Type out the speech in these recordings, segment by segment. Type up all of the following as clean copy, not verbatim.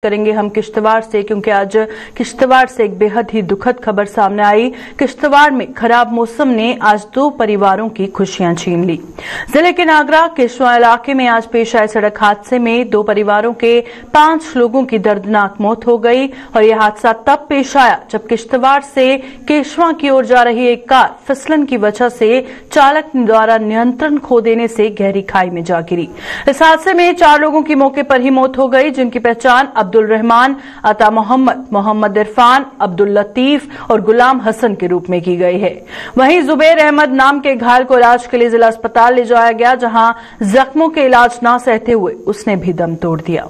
करेंगे हम किश्तवाड़ से, क्योंकि आज किश्तवाड़ से एक बेहद ही दुखद खबर सामने आई। किश्तवाड़ में खराब मौसम ने आज 2 परिवारों की खुशियां छीन ली। जिले के नागरा केशवा इलाके में आज पेश आए सड़क हादसे में 2 परिवारों के 5 लोगों की दर्दनाक मौत हो गई और यह हादसा तब पेश आया जब किश्तवाड़ से केशवा की ओर जा रही एक कार फिसलन की वजह से चालक द्वारा नियंत्रण खो देने से गहरी खाई में जा गिरी। इस हादसे में 4 लोगों की मौके पर ही मौत हो गई, जिनकी पहचान अब्दुल रहमान, अता मोहम्मद, मोहम्मद इरफान, अब्दुल लतीफ और गुलाम हसन के रूप में की गई है। वहीं जुबैर अहमद नाम के घायल को इलाज के लिए जिला अस्पताल ले जाया गया, जहां जख्मों के इलाज न सहते हुए उसने भी दम तोड़ दिया।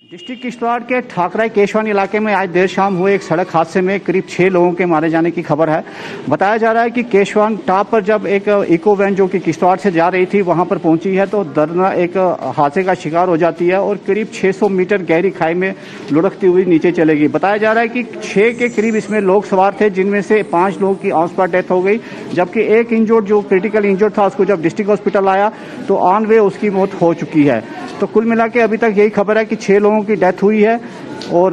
डिस्ट्रिक्ट किश्तवाड़ के ठाकरा केशवान इलाके में आज देर शाम हुए एक सड़क हादसे में करीब 6 लोगों के मारे जाने की खबर है। बताया जा रहा है कि केशवान टॉप पर जब एक इको वैन जो कि किश्तवाड़ से जा रही थी वहां पर पहुंची है तो दर्दनाक एक हादसे का शिकार हो जाती है और करीब 600 मीटर गहरी खाई में लुढ़कती हुई नीचे चलेगी। बताया जा रहा है कि 6 के करीब इसमें लोग सवार थे, जिनमें से 5 लोगों की ऑन स्पॉट डेथ हो गई, जबकि एक इंजर्ड जो क्रिटिकल इंजर्ड था उसको जब डिस्ट्रिक्ट हॉस्पिटल आया तो ऑन वे उसकी मौत हो चुकी है। तो कुल मिला के अभी तक यही खबर है कि 6 लोगों की डेथ हुई है और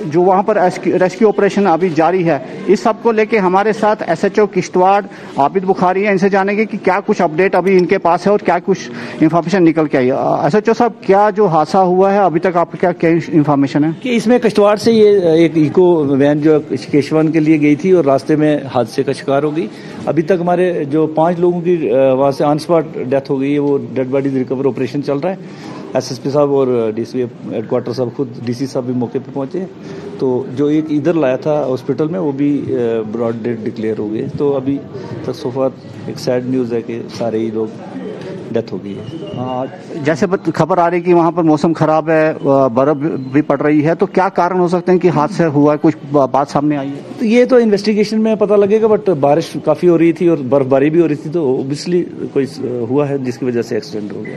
जो वहां पर रेस्क्यू ऑपरेशन अभी जारी है। इस सब को लेके हमारे साथ एसएचओ किश्तवाड़ आबिद बुखारी है, इनसे जानेंगे कि क्या कुछ अपडेट अभी इनके पास है और क्या कुछ इंफॉर्मेशन निकल के आई है। एसएचओ साहब, क्या जो हादसा हुआ है अभी तक आपको क्या इंफॉर्मेशन है? कि इसमें किश्तवाड़ से ये एक इको वैन जो केशवान के लिए गई थी और रास्ते में हादसे का शिकार हो गई। अभी तक हमारे जो 5 लोगों की वहां से ऑन स्पॉट डेथ हो गई है, वो डेड बॉडीज रिकवर ऑपरेशन चल रहा है। एसएसपी साहब और डीसीपी हेडक्वार्टर साहब, खुद डीसी साहब भी मौके पर पहुंचे। तो जो एक इधर लाया था हॉस्पिटल में वो भी ब्रॉड डेड डिक्लेयर हो गए। तो अभी तक सो फार एक सैड न्यूज़ है कि सारे ही लोग डेथ हो गई है। जैसे खबर आ रही है कि वहां पर मौसम खराब है, बर्फ भी पड़ रही है, तो क्या कारण हो सकते हैं कि हादसा हुआ है? कुछ बात सामने आई है? तो ये तो इन्वेस्टिगेशन में पता लगेगा, बट बारिश काफी हो रही थी और बर्फबारी भी हो रही थी, तो ऑब्वियसली कोई हुआ है जिसकी वजह से एक्सीडेंट हो गया।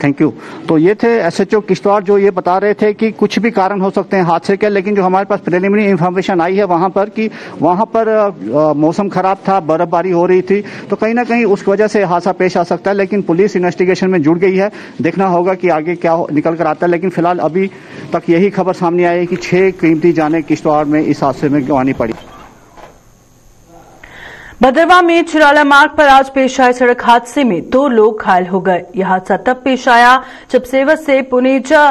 Thank you. तो ये थे एसएचओ किश्तवाड़ जो ये बता रहे थे कि कुछ भी कारण हो सकते हैं हादसे के, लेकिन जो हमारे पास प्रिलिमिनरी इंफॉर्मेशन आई है वहां पर कि वहां पर मौसम खराब था, बर्फबारी हो रही थी, तो कहीं ना कहीं उस वजह से हादसा पेश आ सकता है। लेकिन पुलिस इन्वेस्टिगेशन में जुड़ गई है, देखना होगा कि आगे क्या निकल कर आता है। लेकिन फिलहाल अभी तक यही खबर सामने आई है कि 6 कीमती जानें किश्तवाड़ में इस हादसे में गंवानी पड़ी। भदरवा में चिराला मार्ग पर आज पेश आए सड़क हादसे में 2 लोग घायल हो गए। यह हादसा तब पेश आया जब सेवत से पुनेजा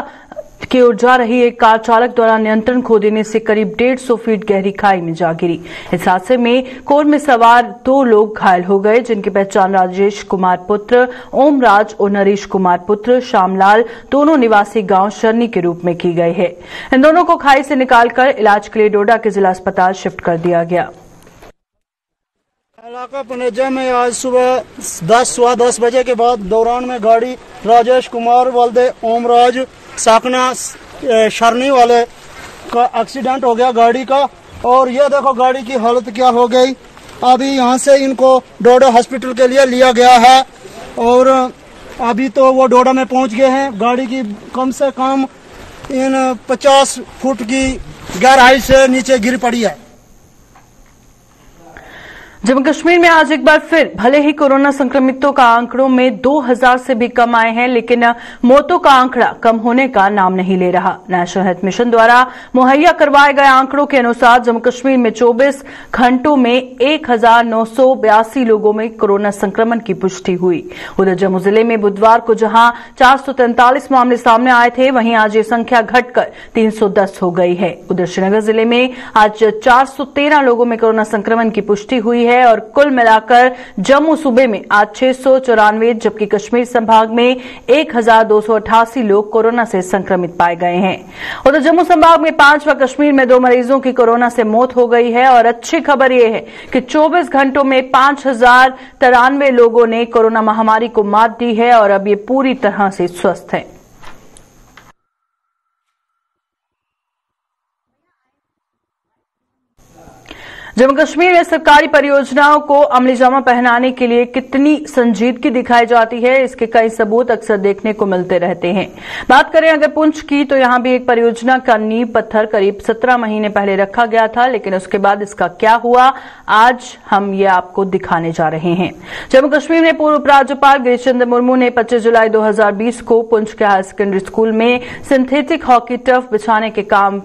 की ओर जा रही एक कार चालक द्वारा नियंत्रण खो देने से करीब 150 फीट गहरी खाई में जा गिरी। इस हादसे में कोर में सवार 2 लोग घायल हो गए, जिनकी पहचान राजेश कुमार पुत्र ओमराज और नरेश कुमार पुत्र श्यामलाल, दोनों निवासी गांव शरनी के रूप में की गई है। इन दोनों को खाई से निकालकर इलाज के लिए डोडा के जिला अस्पताल शिफ्ट कर दिया गया। इलाका पुनेजा में आज सुबह 10 बजे के बाद दौरान में गाड़ी राजेश कुमार वाले ओमराज साकना शरनी वाले का एक्सीडेंट हो गया गाड़ी का। और ये देखो गाड़ी की हालत क्या हो गई। अभी यहाँ से इनको डोडा हॉस्पिटल के लिए लिया गया है और अभी तो वो डोडा में पहुंच गए हैं। गाड़ी की कम से कम इन 50 फुट की गहराई से नीचे गिर पड़ी है। जम्मू कश्मीर में आज एक बार फिर भले ही कोरोना संक्रमितों का आंकड़ों में 2000 से भी कम आए हैं, लेकिन मौतों का आंकड़ा कम होने का नाम नहीं ले रहा। नेशनल हेल्थ मिशन द्वारा मुहैया करवाए गए आंकड़ों के अनुसार जम्मू कश्मीर में 24 घंटों में 1982 लोगों में कोरोना संक्रमण की पुष्टि हुई। उधर जम्मू जिले में बुधवार को जहां 443 मामले सामने आए थे, वहीं आज ये संख्या घटकर 310 हो गई है। उधर श्रीनगर जिले में आज 413 लोगों में कोरोना संक्रमण की पुष्टि हुई है और कुल मिलाकर जम्मू सूबे में आज 694, जबकि कश्मीर संभाग में 1288 लोग कोरोना से संक्रमित पाए गए हैं। उधर जम्मू संभाग में 5 व कश्मीर में 2 मरीजों की कोरोना से मौत हो गई है और अच्छी खबर यह है कि 24 घंटों में 5093 लोगों ने कोरोना महामारी को मात दी है और अब ये पूरी तरह से स्वस्थ हैं। जम्मू कश्मीर में सरकारी परियोजनाओं को अमलीजामा पहनाने के लिए कितनी संजीदगी दिखाई जाती है, इसके कई सबूत अक्सर देखने को मिलते रहते हैं। बात करें अगर पुंछ की, तो यहां भी एक परियोजना का नींव पत्थर करीब 17 महीने पहले रखा गया था, लेकिन उसके बाद इसका क्या हुआ, आज हम ये आपको दिखाने जा रहे हैं। जम्मू कश्मीर में पूर्व उपराज्यपाल गिरीश चंद्र मुर्मू ने 25 जुलाई 2020 को पुंछ के हायर सेकेंडरी स्कूल में सिंथेटिक हॉकी टर्फ बिछाने के काम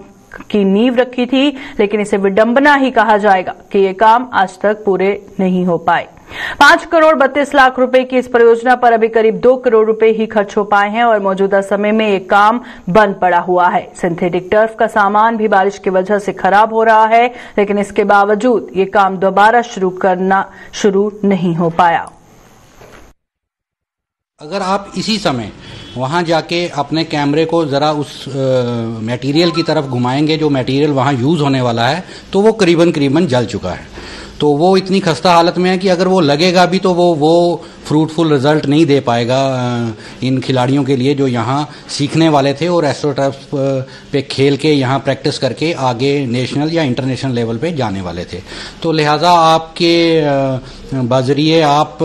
की नींव रखी थी, लेकिन इसे विडंबना ही कहा जाएगा कि ये काम आज तक पूरे नहीं हो पाए। 5 करोड़ 32 लाख रुपए की इस परियोजना पर अभी करीब 2 करोड़ रुपए ही खर्च हो पाए हैं और मौजूदा समय में ये काम बंद पड़ा हुआ है। सिंथेटिक टर्फ का सामान भी बारिश की वजह से खराब हो रहा है, लेकिन इसके बावजूद ये काम दोबारा शुरू नहीं हो पाया। अगर आप इसी समय वहाँ जाके अपने कैमरे को ज़रा उस मटेरियल की तरफ घुमाएंगे जो मटेरियल वहाँ यूज़ होने वाला है, तो वो करीबन जल चुका है। तो वो इतनी खस्ता हालत में है कि अगर वो लगेगा भी तो वो फ्रूटफुल रिजल्ट नहीं दे पाएगा इन खिलाड़ियों के लिए जो यहाँ सीखने वाले थे और एस्ट्रोटर्फ पे खेल के यहाँ प्रैक्टिस करके आगे नेशनल या इंटरनेशनल लेवल पे जाने वाले थे। तो लिहाजा आपके बजरिए आप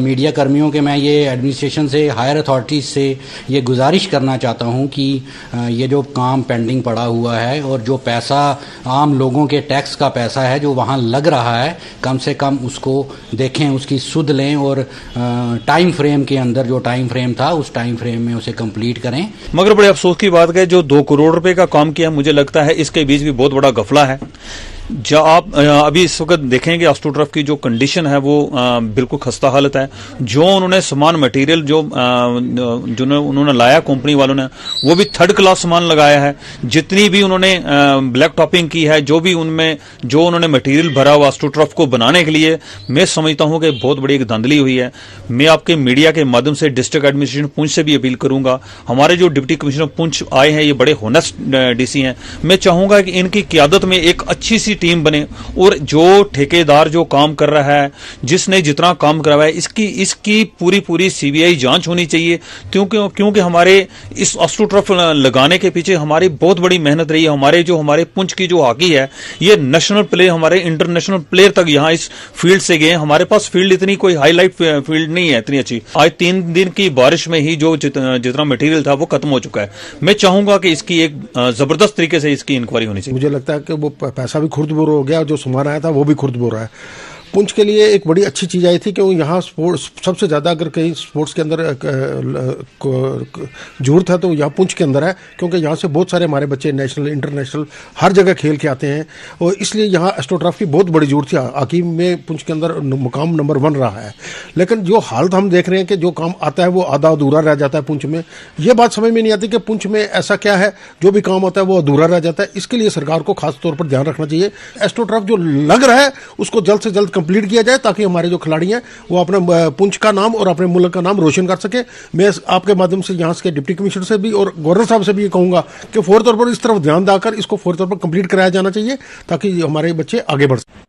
मीडिया कर्मियों के मैं ये एडमिनिस्ट्रेशन से, हायर अथॉरिटीज़ से ये गुजारिश करना चाहता हूँ कि ये जो काम पेंडिंग पड़ा हुआ है और जो पैसा आम लोगों के टैक्स का पैसा है जो वहाँ लग रहा है, कम से कम उसको देखें, उसकी सुध लें और टाइम फ्रेम के अंदर जो टाइम फ्रेम था उस टाइम फ्रेम में उसे कंप्लीट करें। मगर बड़े अफसोस की बात है जो 2 करोड़ रुपए का काम किया, मुझे लगता है इसके बीच भी बहुत बड़ा गफला है। जो आप अभी इस वक्त देखेंगे एस्ट्रोटर्फ की जो कंडीशन है वो बिल्कुल खस्ता हालत है। जो उन्होंने सामान मटेरियल जो उन्होंने लाया कंपनी वालों ने, वो भी 3rd क्लास सामान लगाया है। जितनी भी उन्होंने ब्लैक टॉपिंग की है, जो भी उनमें जो उन्होंने मटेरियल भरा हुआ एस्ट्रोटर्फ को बनाने के लिए, मैं समझता हूं कि बहुत बड़ी एक धांधली हुई है। मैं आपके मीडिया के माध्यम से डिस्ट्रिक्ट एडमिनिस्ट्रेशन पुंछ से भी अपील करूंगा। हमारे जो डिप्टी कमिश्नर पुंछ आए हैं, ये बड़े होनेस्ट डीसी हैं। मैं चाहूंगा कि इनकी क्यादत में एक अच्छी सी टीम बने और जो ठेकेदार जो काम कर रहा है, जिसने जितना काम करवाया, इसकी पूरी सीबीआई जांच होनी चाहिए। क्योंकि हमारे इस एस्ट्रोटर्फ लगाने के पीछे हमारी बहुत बड़ी मेहनत रही है। हमारे पुंछ की जो हॉकी है, ये नेशनल प्लेयर, हमारे इंटरनेशनल प्लेयर तक यहाँ इस फील्ड से गए। हमारे पास फील्ड इतनी कोई हाईलाइट फील्ड नहीं है इतनी अच्छी। आज 3 दिन की बारिश में ही जो जितना मटेरियल था वो खत्म हो चुका है। मैं चाहूंगा कि इसकी एक जबरदस्त तरीके से इसकी इंक्वायरी होनी चाहिए। मुझे लगता है कि वो पैसा भी खुर्द बुर हो गया, जो सामान आया था वो भी खुर्द बुर है। पुंछ के लिए एक बड़ी अच्छी चीज़ आई थी कि यहाँ स्पोर्ट्स सबसे ज़्यादा अगर कहीं स्पोर्ट्स के अंदर जरूरत है तो यहाँ पुंछ के अंदर है, क्योंकि यहाँ से बहुत सारे हमारे बच्चे नेशनल इंटरनेशनल हर जगह खेल के आते हैं और इसलिए यहाँ एस्ट्रोटर्फ की बहुत बड़ी जरूरत थी। हॉकी में पुंछ के अंदर मुकाम नंबर 1 रहा है, लेकिन जो हालत हम देख रहे हैं कि जो काम आता है वो आधा अधूरा रह जाता है पुंछ में। ये बात समझ में नहीं आती कि पुंछ में ऐसा क्या है जो भी काम होता है वो अधूरा रह जाता है। इसके लिए सरकार को खास तौर पर ध्यान रखना चाहिए। एस्ट्रोटर्फ जो लग रहा है उसको जल्द से जल्द कंप्लीट किया जाए ताकि हमारे जो खिलाड़ी हैं वो अपने पुंछ का नाम और अपने मुल्क का नाम रोशन कर सके। मैं आपके माध्यम से यहाँ के डिप्टी कमिश्नर से भी और गवर्नर साहब से भी ये कहूंगा कि फौरी तौर पर इस तरफ ध्यान देकर इसको फौरी तौर पर कंप्लीट कराया जाना चाहिए ताकि हमारे बच्चे आगे बढ़ सकें।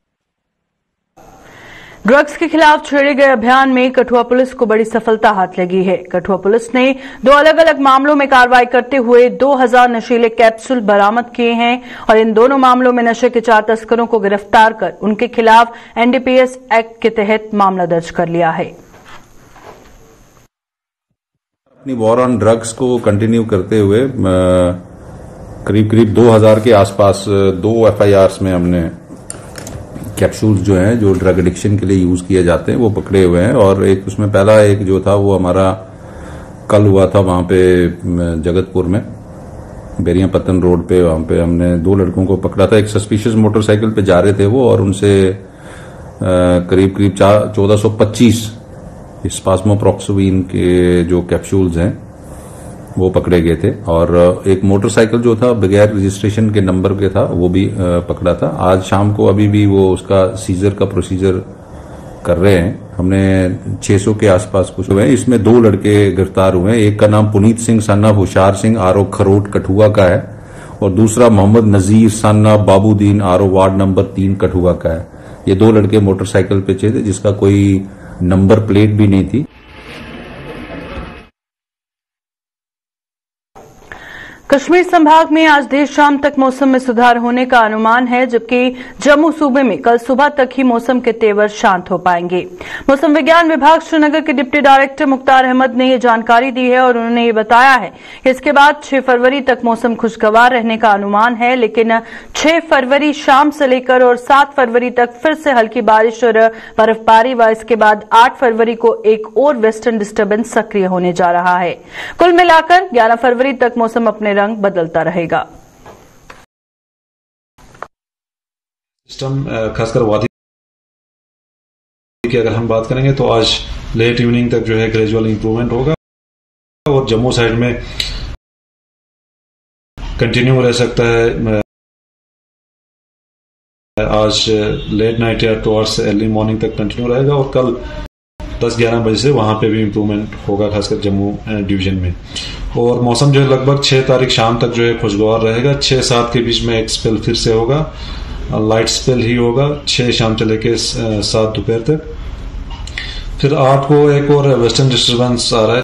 ड्रग्स के खिलाफ छेड़े गए अभियान में कठुआ पुलिस को बड़ी सफलता हाथ लगी है। कठुआ पुलिस ने 2 अलग-अलग मामलों में कार्रवाई करते हुए 2000 नशीले कैप्सूल बरामद किए हैं और इन दोनों मामलों में नशे के 4 तस्करों को गिरफ्तार कर उनके खिलाफ एनडीपीएस एक्ट के तहत मामला दर्ज कर लिया है। अपनी वॉर ऑन ड्रग्स को कंटिन्यू करते हुए करीब 2000 के आसपास 2 FIRs में हमने कैप्सूल्स जो हैं जो ड्रग एडिक्शन के लिए यूज किए जाते हैं वो पकड़े हुए हैं। और एक उसमें पहला एक जो था वो हमारा कल हुआ था वहां पे जगतपुर में बेरिया पत्तन रोड पे, वहां पे हमने 2 लड़कों को पकड़ा था। एक सस्पिशियस मोटरसाइकिल पे जा रहे थे वो और उनसे करीब 1425 स्पास्मोप्रॉक्सोविन के जो कैप्सूल्स हैं वो पकड़े गए थे। और एक मोटरसाइकिल जो था बगैर रजिस्ट्रेशन के नंबर के था वो भी पकड़ा था। आज शाम को अभी भी वो उसका सीजर का प्रोसीजर कर रहे हैं। हमने 600 के आसपास कुछ हुए हैं। इसमें 2 लड़के गिरफ्तार हुए हैं। एक का नाम Puneet Singh son of Hoshiyar Singh RO खरोट Kathua का है और दूसरा Mohammad Nazir son of Babudin RO ward number 3 Kathua का है। ये 2 लड़के मोटरसाइकिल पे थे जिसका कोई नंबर प्लेट भी नहीं थी। कश्मीर संभाग में आज देर शाम तक मौसम में सुधार होने का अनुमान है, जबकि जम्मू सूबे में कल सुबह तक ही मौसम के तेवर शांत हो पाएंगे। मौसम विज्ञान विभाग श्रीनगर के डिप्टी डायरेक्टर मुख्तार अहमद ने ये जानकारी दी है और उन्होंने ये बताया है कि इसके बाद 6 फरवरी तक मौसम खुशगवार रहने का अनुमान है, लेकिन 6 फरवरी शाम से लेकर और 7 फरवरी तक फिर से हल्की बारिश और बर्फबारी व इसके बाद 8 फरवरी को एक और वेस्टर्न डिस्टर्बेंस सक्रिय होने जा रहा है। कुल मिलाकर 11 फरवरी तक मौसम अपने रंग बदलता रहेगा। सिस्टम खासकर वादी की अगर हम बात करेंगे तो आज लेट इवनिंग तक जो है ग्रेजुअल इंप्रूवमेंट होगा और जम्मू साइड में कंटिन्यू रह सकता है। आज लेट नाइट या टुवर्ड्स अर्ली मॉर्निंग तक कंटिन्यू रहेगा और कल 10-11 बजे से वहां पे भी इम्प्रूवमेंट होगा खासकर जम्मू डिवीजन में। और मौसम जो है लगभग 6 तारीख शाम तक जो है खुशगवार रहेगा। 6-7 के बीच में एक स्पेल फिर से होगा, लाइट स्पेल ही होगा 6 शाम से लेकर 7 दोपहर तक। फिर 8 को एक और वेस्टर्न डिस्टर्बेंस आ रहा है,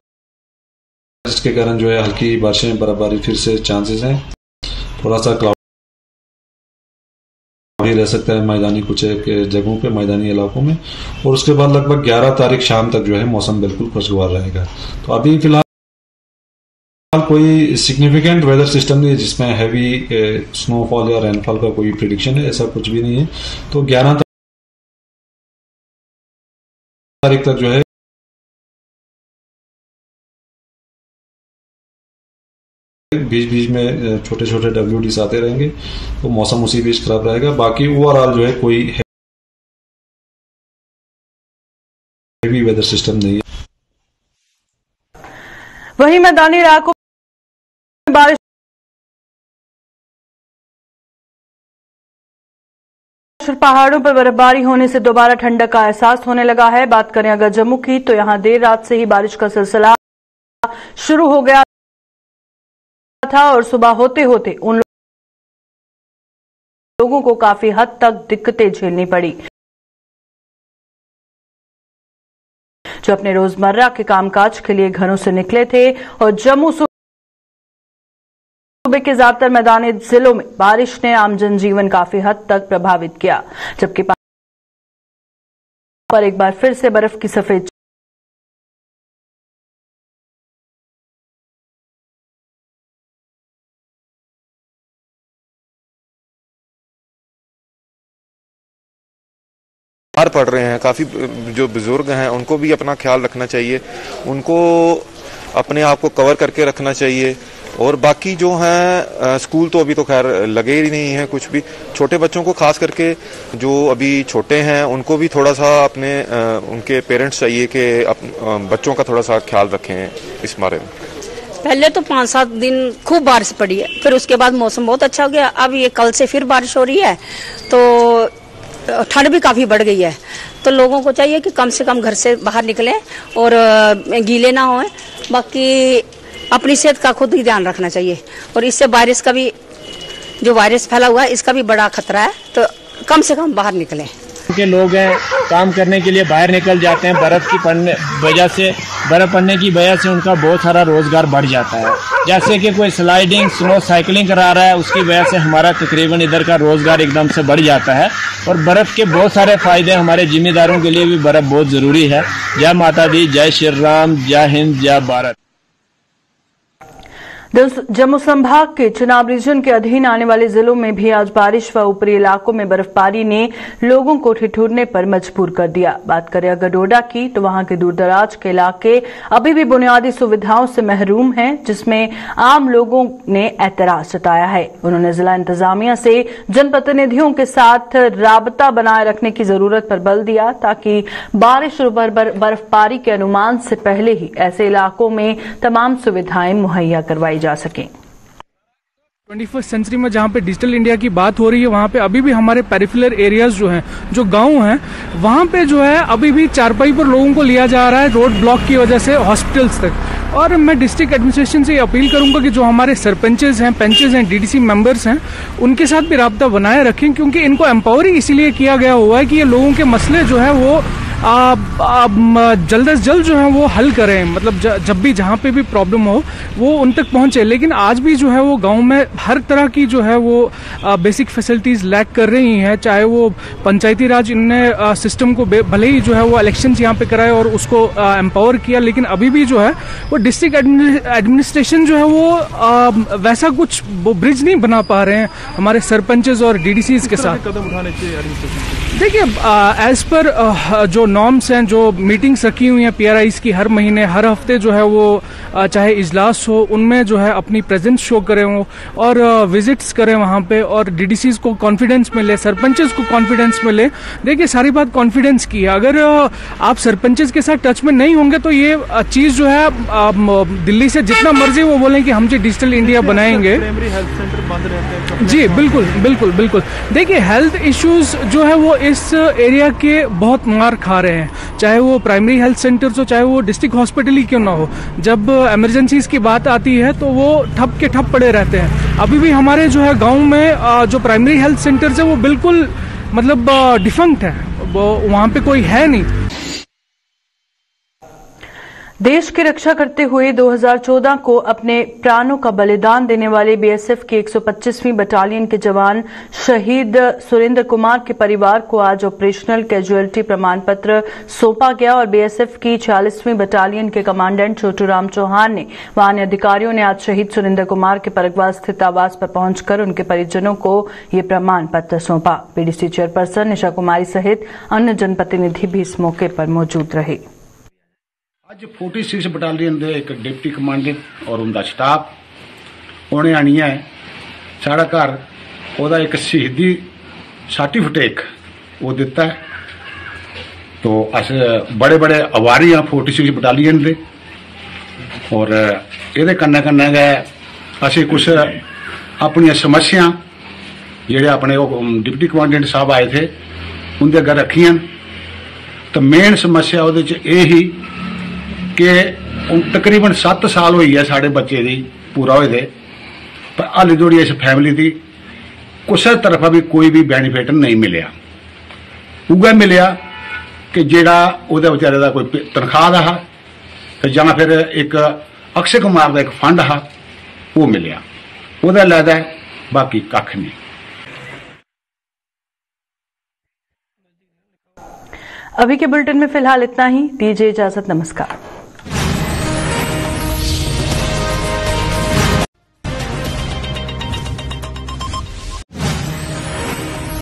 जिसके कारण जो है हल्की बारिशें बर्फबारी फिर से चांसेस हैं। थोड़ा सा क्लाउड रह सकता है मैदानी कुछ एक जगहों पे, मैदानी इलाकों में। और उसके बाद लगभग 11 तारीख शाम तक जो है मौसम बिल्कुल खुशगवार रहेगा। तो अभी फिलहाल कोई सिग्निफिकेंट वेदर सिस्टम नहीं है जिसमें हैवी स्नोफॉल या रेनफॉल का कोई प्रिडिक्शन है, ऐसा कुछ भी नहीं है। तो 11 तारीख तक जो है बीच बीच में छोटे छोटे WDs आते रहेंगे, तो मौसम उसी बीच खराब रहेगा। बाकी ओवरऑल जो है कोई हैवी वेदर सिस्टम नहीं है। वहीं मैदानी इलाकों में बारिश पहाड़ों पर बर्फबारी होने से दोबारा ठंडक का एहसास होने लगा है। बात करें अगर जम्मू की, तो यहां देर रात से ही बारिश का सिलसिला शुरू हो गया था और सुबह होते होते उन लोगों को काफी हद तक दिक्कतें झेलनी पड़ी जो अपने रोजमर्रा के कामकाज के लिए घरों से निकले थे। और जम्मू सूबे के ज्यादातर मैदानी जिलों में बारिश ने आम जनजीवन काफी हद तक प्रभावित किया, जबकि पर एक बार फिर से बर्फ की सफेद पड़ रहे हैं। काफ़ी जो बुजुर्ग हैं उनको भी अपना ख्याल रखना चाहिए, उनको अपने आप को कवर करके रखना चाहिए। और बाकी जो हैं स्कूल तो अभी तो खैर लगे ही नहीं हैं कुछ भी। छोटे बच्चों को खास करके जो अभी छोटे हैं उनको भी थोड़ा सा अपने उनके पेरेंट्स चाहिए कि बच्चों का थोड़ा सा ख्याल रखें इस बारे में। पहले तो 5-7 दिन खूब बारिश पड़ी है, फिर उसके बाद मौसम बहुत अच्छा हो गया। अब ये कल से फिर बारिश हो रही है तो ठंड भी काफी बढ़ गई है। तो लोगों को चाहिए कि कम से कम घर से बाहर निकलें और गीले ना हों। बाकी अपनी सेहत का खुद ही ध्यान रखना चाहिए। और इससे वायरस का भी, जो वायरस फैला हुआ है, इसका भी बड़ा खतरा है, तो कम से कम बाहर निकलें। के लोग हैं काम करने के लिए बाहर निकल जाते हैं, बर्फ पड़ने की वजह से उनका बहुत सारा रोजगार बढ़ जाता है। जैसे कि कोई स्लाइडिंग, स्नो साइकिलिंग करा रहा है, उसकी वजह से हमारा तकरीबन इधर का रोजगार एकदम से बढ़ जाता है। और बर्फ के बहुत सारे फायदे, हमारे जिम्मेदारों के लिए भी बर्फ बहुत जरूरी है। जय माता दी, जय श्री राम, जय हिंद, जय भारत। जम्मू संभाग के चिनाब रीजन के अधीन आने वाले जिलों में भी आज बारिश व ऊपरी इलाकों में बर्फबारी ने लोगों को ठिठुरने पर मजबूर कर दिया। बात करें अगर डोडा की, तो वहां के दूरदराज के इलाके अभी भी बुनियादी सुविधाओं से महरूम हैं, जिसमें आम लोगों ने एतराज जताया है। उन्होंने जिला इंतजामिया से जनप्रतिनिधियों के साथ राबता बनाए रखने की जरूरत पर बल दिया, ताकि बारिश और बर्फबारी के अनुमान से पहले ही ऐसे इलाकों में तमाम सुविधाएं मुहैया करवाई जा सकें। 21st सेंचुरी में जहाँ पे डिजिटल इंडिया की बात हो रही है, वहाँ पे अभी भी हमारे पेरिफेरल एरियाज जो हैं, जो गांव हैं, वहाँ पे जो है अभी भी चारपाई पर लोगों को लिया जा रहा है रोड ब्लॉक की वजह से हॉस्पिटल्स तक। और मैं डिस्ट्रिक्ट एडमिनिस्ट्रेशन से अपील करूंगा कि जो हमारे सरपंचेस हैं, पंचेस हैं, DDC मेंबर्स हैं, उनके साथ भी राब्ता बनाए रखें, क्योंकि इनको एम्पावर ही इसीलिए किया गया हुआ है कि ये लोगों के मसले जो है वो जल्द से जल्द जो है वो हल करें, मतलब जब भी जहाँ पे भी प्रॉब्लम हो वो उन तक पहुँचे। लेकिन आज भी जो है वो गांव में हर तरह की जो है वो बेसिक फैसिलिटीज़ लैक कर रही हैं, चाहे वो पंचायती राज इनने सिस्टम को भले ही जो है वो इलेक्शंस यहाँ पे कराए और उसको एम्पावर किया, लेकिन अभी भी जो है वो डिस्ट्रिक्ट एडमिनिस्ट्रेशन जो है वो वैसा कुछ वो ब्रिज नहीं बना पा रहे हैं हमारे सरपंचेस और डीडीसीज के साथ। कदम उठाने चाहिए। देखिए, एज पर जो नॉर्म्स हैं, जो मीटिंग्स रखी हुई हैं पीआरआईज की, हर महीने हर हफ्ते जो है वो चाहे इजलास हो उनमें जो है अपनी प्रेजेंस शो करें वो, और विजिट्स करें वहाँ पे, और डीडीसीज को कॉन्फिडेंस मिले, सरपंचेस को कॉन्फिडेंस मिले। देखिए, सारी बात कॉन्फिडेंस की है। अगर आप सरपंचेस के साथ टच में नहीं होंगे तो ये चीज़ जो है दिल्ली से जितना मर्जी वो बोलें कि हम जी डिजिटल इंडिया बनाएंगे। प्राइमरी हेल्थ सेंटर बंद रहते हैं। जी बिल्कुल बिल्कुल बिल्कुल। देखिए, हेल्थ इश्यूज जो है वो इस एरिया के बहुत मार खा रहे हैं, चाहे वो प्राइमरी हेल्थ सेंटर्स हो, चाहे वो डिस्ट्रिक्ट हॉस्पिटल ही क्यों ना हो। जब इमरजेंसीज की बात आती है तो वो ठप के ठप पड़े रहते हैं। अभी भी हमारे जो है गांव में जो प्राइमरी हेल्थ सेंटर्स है वो बिल्कुल मतलब डिफंक्ट है, वो वहाँ पे कोई है नहीं। देश की रक्षा करते हुए 2014 को अपने प्राणों का बलिदान देने वाले बीएसएफ की 125वीं बटालियन के जवान शहीद सुरेंद्र कुमार के परिवार को आज ऑपरेशनल कैजुअलिटी प्रमाण पत्र सौंपा गया और बीएसएफ की 46वीं बटालियन के कमांडेंट छोटूराम चौहान ने वहां अधिकारियों ने आज शहीद सुरेंद्र कुमार के परगवास स्थित आवास पर पहुंचकर उनके परिजनों को ये प्रमाण पत्र सौंपा। पीडीसी चेयरपर्सन निशा कुमारी सहित अन्य जनप्रतिनिधि भी इस मौके पर मौजूद रहे। ਅੱਜ 46 ਬਟਾਲੀਅਨ ਦੇ ਇੱਕ ਡਿਪਟੀ ਕਮਾਂਡੈਂਟ ਔਰ ਉਹਦਾ ਸਟਾਫ ਉਹਨੇ ਆਣੀਆਂ ਸਾਡਾ ਘਰ ਉਹਦਾ ਇੱਕ ਸ਼ਹੀਦੀ ਸਰਟੀਫਿਕੇਟ ਉਹ ਦਿੱਤਾ ਹੈ। तो अस बड़े बड़े आभारी हाँ 46 बटालीयन दे और ये कन्नै कन्नै गै असी कुछ अपन समस्या जेडे अपने डिप्टी कमांडेंट साहब आए थे उनके अगर रखियां तो मेन समस्या वो ही कि तकरीबन 7 साल हुई है साढ़े बच्चे की पूरा होए दे, पर हाली जोड़ी इस फैमिली की कुछ तरफा भी कोई भी बेनीफिट नहीं मिलया। उगा मिलया कि जेड़ा उहदे बेचारे का कोई तनख्वाह का हा जां फिर एक अक्षय कुमार का एक फंड हा वो मिलया, उहदा लैदा बाकी कख नहीं। अभी के बुलेटिन में फिलहाल इतना ही, दीजिए इजाजत, नमस्कार।